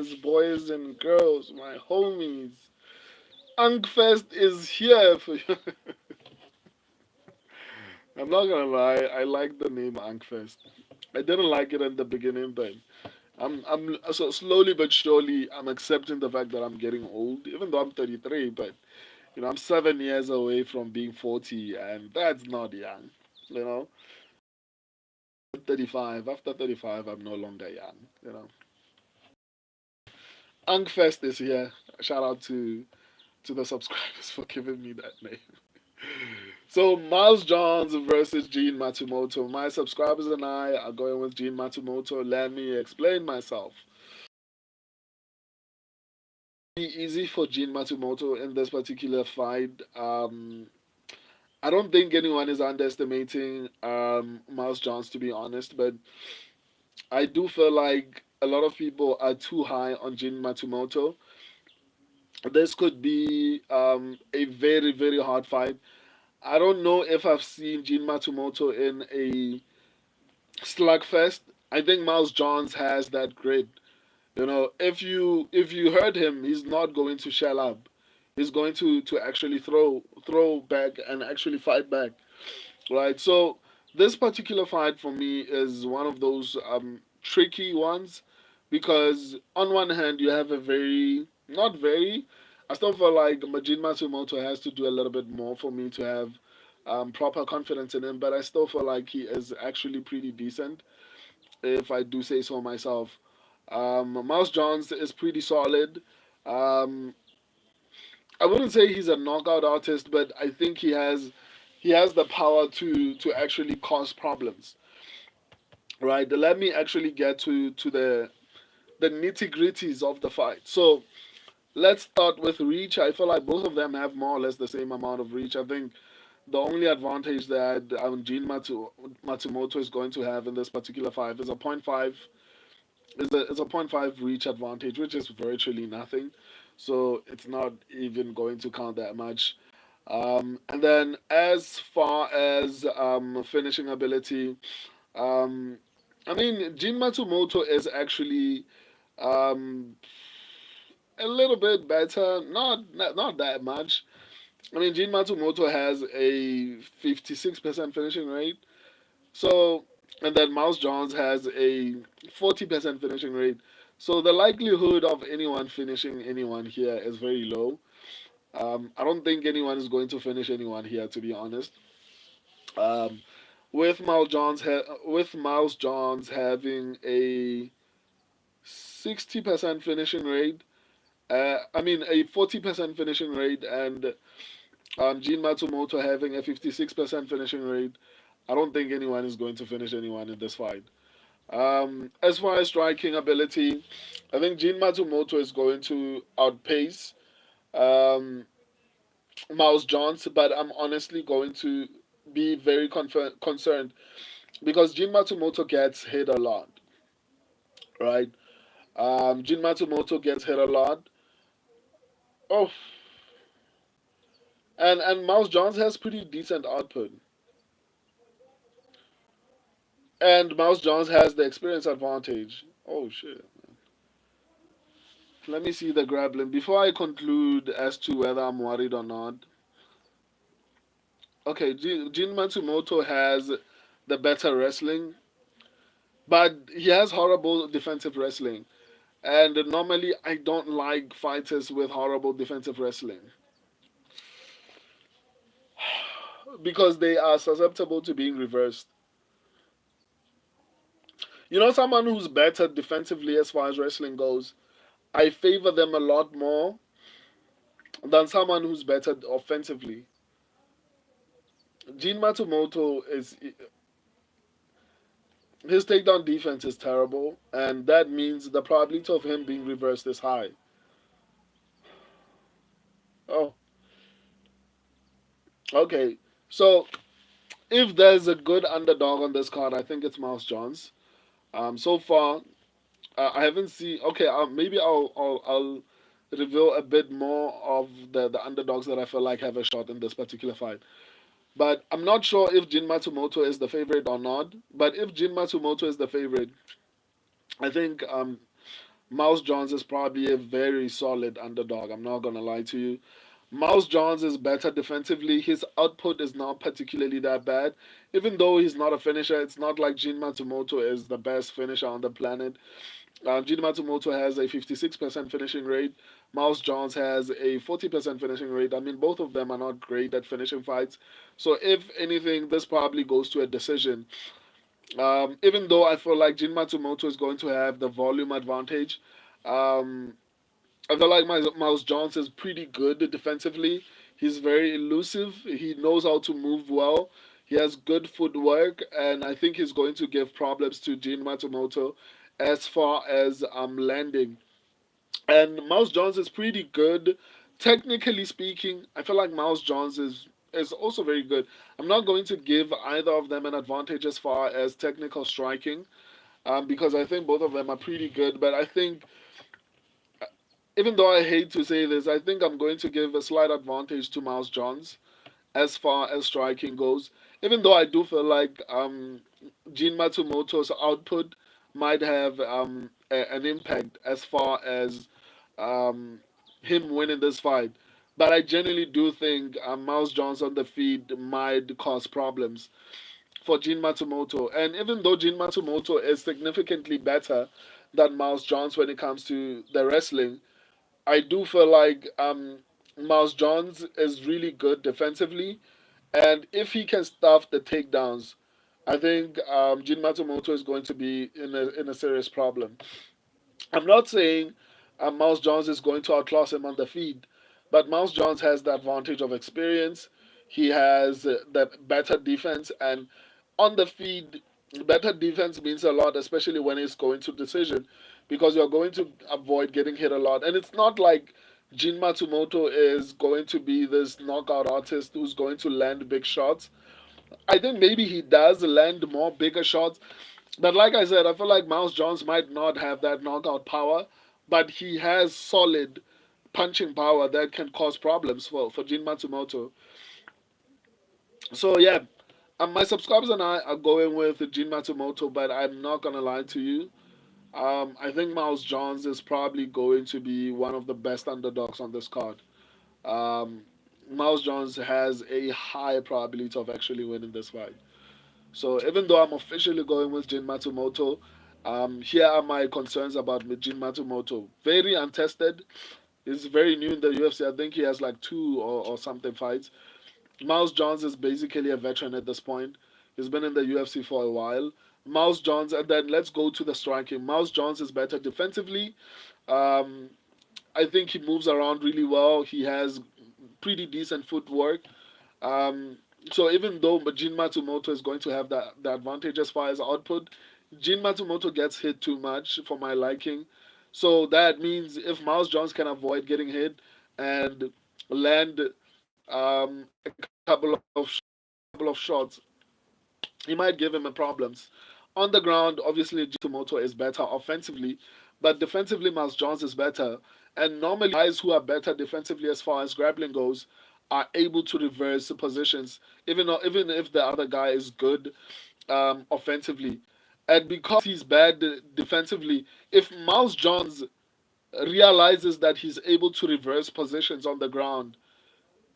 Greetings, boys and girls, my homies. Unkfest is here for you. I'm not gonna lie, I like the name Unkfest. I didn't like it in the beginning, but I'm so slowly but surely I'm accepting the fact that I'm getting old, even though I'm 33. But I'm 7 years away from being 40, and that's not young. You know, 35. After 35, I'm no longer young. Unkfest is here. Shout out to the subscribers for giving me that name. So Miles Johns versus Gene Matsumoto. My subscribers and I are going with Gene Matsumoto. Let me explain myself. Easy for Gene Matsumoto in this particular fight. I don't think anyone is underestimating Miles Johns, to be honest, but I do feel like a lot of people are too high on Gene Matsumoto. This could be a very, very hard fight. I don't know if I've seen Gene Matsumoto in a slugfest. I think Miles Johns has that grit. If you heard him, he's not going to shell up. He's going to actually throw back and actually fight back. Right. So this particular fight for me is one of those tricky ones because on one hand you have a very not very. I still feel like Majin Matsumoto has to do a little bit more for me to have proper confidence in him, but I still feel like he is actually pretty decent, if I do say so myself. Miles Johns is pretty solid. Um, I wouldn't say he's a knockout artist, but I think he has the power to actually cause problems. Right? Let me actually get to the nitty gritties of the fight. So let's start with reach. I feel like both of them have more or less the same amount of reach. I think the only advantage that Matsumoto is going to have in this particular fight is a point 0.5 is a point 0.5 reach advantage, which is virtually nothing. So it's not even going to count that much. And then as far as finishing ability, um, I mean, Jin Matsumoto is actually um, a little bit better, not that much. I mean, Jin Matsumoto has a 56% finishing rate. So, and then Miles Johns has a 40% finishing rate. So the likelihood of anyone finishing anyone here is very low. I don't think anyone is going to finish anyone here, to be honest. Um, with Miles Johns having a 60% finishing rate, I mean a 40% finishing rate, and Jin Matsumoto having a 56% finishing rate, I don't think anyone is going to finish anyone in this fight. As far as striking ability, I think Jin Matsumoto is going to outpace um, Miles Johns, but I'm honestly going to be very concerned because Jin Matsumoto gets hit a lot, right? Jin Matsumoto gets hit a lot. Oh, and Miles Johns has pretty decent output, and Miles Johns has the experience advantage. Oh shit. Let me see the grappling before I conclude as to whether I'm worried or not. Okay, Jin Matsumoto has the better wrestling, but he has horrible defensive wrestling. And normally, I don't like fighters with horrible defensive wrestling because they are susceptible to being reversed. Someone who's better defensively as far as wrestling goes, I favor them a lot more than someone who's better offensively. Jin Matsumoto is his takedown defense is terrible, and that means the probability of him being reversed is high. Oh, okay. So if there's a good underdog on this card, I think it's Miles Johns. So far, I haven't seen. Okay, maybe I'll reveal a bit more of the underdogs that I feel like have a shot in this particular fight. But I'm not sure if Jin Matsumoto is the favorite or not. But if Jin Matsumoto is the favorite, I think Mouse Jones is probably a very solid underdog. I'm not gonna lie to you. Mouse Jones is better defensively. His output is not particularly that bad. Even though he's not a finisher, it's not like Jin Matsumoto is the best finisher on the planet. Jin Matsumoto has a 56% finishing rate. Mouse Jones has a 40% finishing rate. I mean, both of them are not great at finishing fights. So, if anything, this probably goes to a decision. Even though I feel like Jin Matsumoto is going to have the volume advantage, um, I feel like Mouse Jones is pretty good defensively. He's very elusive. He knows how to move well. He has good footwork, and I think he's going to give problems to Jin Matsumoto as far as landing. And Mouse Jones is pretty good, technically speaking. I feel like Mouse Jones is also very good. I'm not going to give either of them an advantage as far as technical striking, because I think both of them are pretty good. But I think, even though I hate to say this, I think I'm going to give a slight advantage to Mouse Jones as far as striking goes. Even though I do feel like Jin Matsumoto's output might have an impact as far as um, him winning this fight. But I genuinely do think Mouse Jones on the feed might cause problems for Jin Matsumoto. And even though Jin Matsumoto is significantly better than Mouse Jones when it comes to the wrestling, I do feel like Mouse Jones is really good defensively, and if he can stuff the takedowns, I think Jin Matsumoto is going to be in a serious problem. I'm not saying Mouse Jones is going to outclass him on the feet, but Mouse Jones has the advantage of experience. He has the better defense, and on the feet, better defense means a lot, especially when it's going to decision, because you're going to avoid getting hit a lot. And it's not like Jin Matsumoto is going to be this knockout artist who's going to land big shots. I think maybe he does land more bigger shots, but like I said, I feel like Mouse Jones might not have that knockout power, but he has solid punching power that can cause problems for Jin Matsumoto. So yeah, my subscribers and I are going with Jin Matsumoto, but I'm not gonna lie to you. I think Mouse Jones is probably going to be one of the best underdogs on this card. Um, Mouse Jones has a high probability of actually winning this fight. So even though I'm officially going with Jin Matsumoto, here are my concerns about Jin Matsumoto. Very untested. He's very new in the UFC. I think he has like two or something fights. Mouse Jones is basically a veteran at this point. He's been in the UFC for a while. Mouse Jones, and then let's go to the striking. Mouse Jones is better defensively. Um, I think he moves around really well. He has pretty decent footwork. Um, so even though Jin Matsumoto is going to have the advantage as far as output, Jin Matsumoto gets hit too much for my liking. So that means if Mouse Jones can avoid getting hit and land a couple of shots, he might give him a problems. On the ground, obviously, Matsumoto is better offensively, but defensively, Mouse Jones is better. And normally, guys who are better defensively as far as grappling goes are able to reverse positions, even if the other guy is good offensively. And because he's bad defensively, if Mouse Jones realizes that he's able to reverse positions on the ground,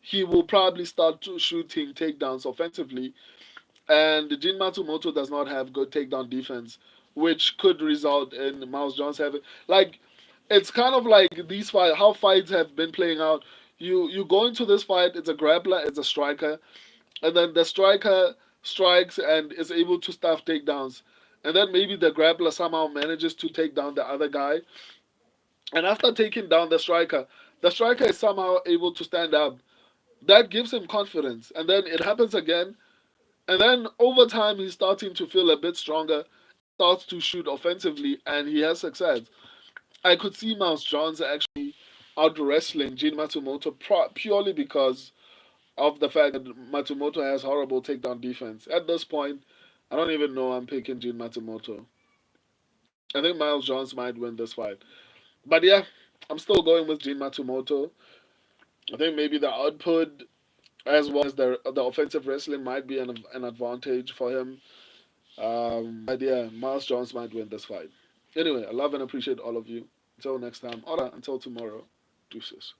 he will probably start to shooting takedowns offensively, and Jin Matsumoto does not have good takedown defense, which could result in Mouse Jones having like it's kind of like these fight how fights have been playing out. You go into this fight, it's a grappler, it's a striker, and then the striker strikes and is able to stuff takedowns. And then maybe the grappler somehow manages to take down the other guy. And after taking down the striker is somehow able to stand up. That gives him confidence. And then it happens again. And then over time, he's starting to feel a bit stronger, starts to shoot offensively, and he has success. I could see Mouse Jones actually out wrestling Jin Matsumoto purely because of the fact that Matsumoto has horrible takedown defense. At this point, I don't even know I'm picking Jin Matsumoto. I think Miles Jones might win this fight. But yeah, I'm still going with Jin Matsumoto. I think maybe the output as well as the offensive wrestling might be an advantage for him. But yeah, Miles Jones might win this fight. Anyway, I love and appreciate all of you. Until next time, or until tomorrow, deuces.